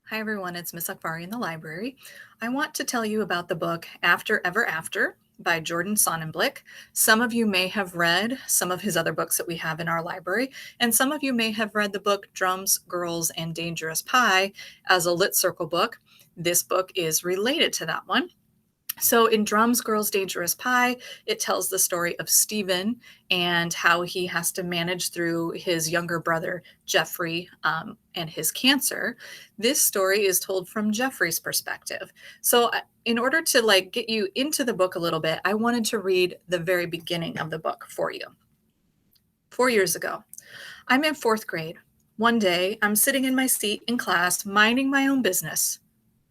Hi everyone, it's Miss Akbari in the library. I want to tell you about the book After Ever After by Jordan Sonnenblick. Some of you may have read some of his other books that we have in our library, and some of you may have read the book Drums, Girls, and Dangerous Pie as a Lit Circle book. This book is related to that one. So in Drums, Girls, Dangerous Pie, it tells the story of Stephen and how he has to manage through his younger brother, Jeffrey, and his cancer. This story is told from Jeffrey's perspective. So in order to get you into the book a little bit, I wanted to read the very beginning of the book for you. 4 years ago, I'm in fourth grade. One day, I'm sitting in my seat in class, minding my own business.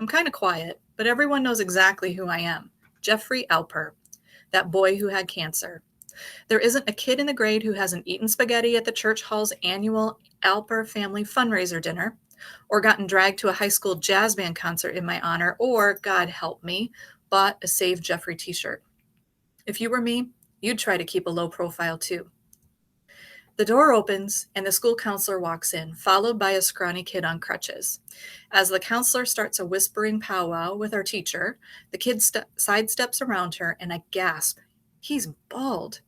I'm kind of quiet, but everyone knows exactly who I am. Jeffrey Alper, that boy who had cancer. There isn't a kid in the grade who hasn't eaten spaghetti at the church hall's annual Alper family fundraiser dinner, or gotten dragged to a high school jazz band concert in my honor, or, God help me, bought a Save Jeffrey t-shirt. If you were me, you'd try to keep a low profile too. The door opens and the school counselor walks in, followed by a scrawny kid on crutches. As the counselor starts a whispering powwow with our teacher, the kid sidesteps around her and I gasp. He's bald.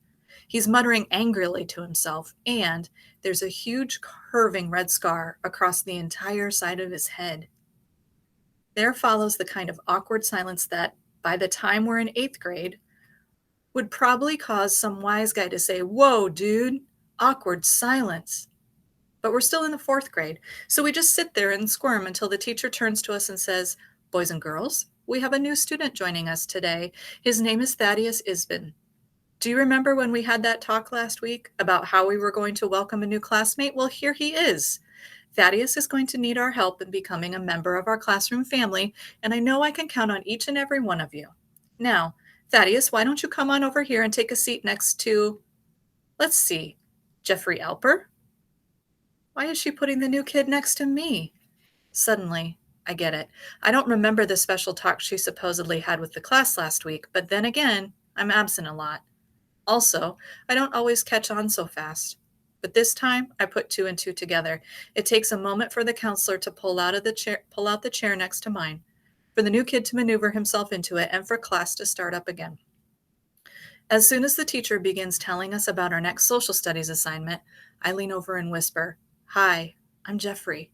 He's muttering angrily to himself, and there's a huge curving red scar across the entire side of his head. There follows the kind of awkward silence that, by the time we're in eighth grade, would probably cause some wise guy to say, "Whoa, dude, awkward silence." But we're still in the fourth grade, so we just sit there and squirm until the teacher turns to us and says, "Boys and girls, we have a new student joining us today. His name is Thaddeus Isbin. Do you remember when we had that talk last week about how we were going to welcome a new classmate? Well, here he is. Thaddeus is going to need our help in becoming a member of our classroom family, and I know I can count on each and every one of you. Now, Thaddeus, why don't you come on over here and take a seat next to, let's see, Jeffrey Alper? Why is she putting the new kid next to me?" Suddenly, I get it. I don't remember the special talk she supposedly had with the class last week, but then again, I'm absent a lot. Also, I don't always catch on so fast. But this time, I put two and two together. It takes a moment for the counselor to pull out the chair next to mine, for the new kid to maneuver himself into it, and for class to start up again. As soon as the teacher begins telling us about our next social studies assignment, I lean over and whisper, "Hi, I'm Jeffrey.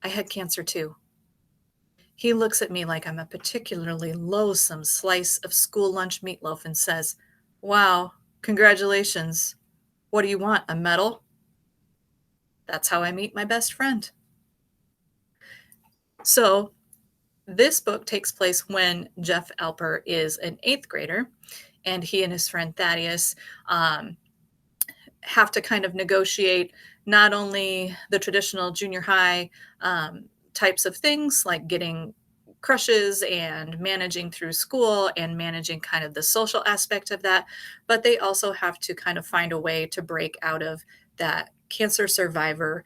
I had cancer too." He looks at me like I'm a particularly loathsome slice of school lunch meatloaf and says, "Wow, congratulations. What do you want, a medal?" That's how I meet my best friend. So, this book takes place when Jeff Alper is an eighth grader, and he and his friend Thaddeus um, have to kind of negotiate not only the traditional junior high types of things like getting crushes and managing through school and managing kind of the social aspect of that, but they also have to kind of find a way to break out of that cancer survivor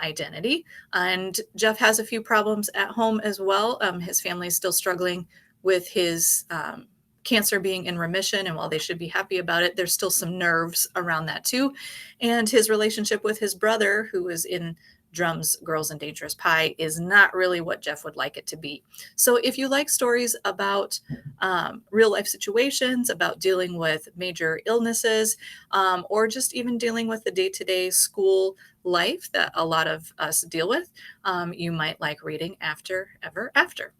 identity. And Jeff has a few problems at home as well. His family is still struggling with his cancer being in remission, and while they should be happy about it, there's still some nerves around that too. And his relationship with his brother, who is in Drums, Girls, and Dangerous Pie, is not really what Jeff would like it to be. So if you like stories about real life situations, about dealing with major illnesses, or just even dealing with the day-to-day school life that a lot of us deal with, you might like reading After Ever After.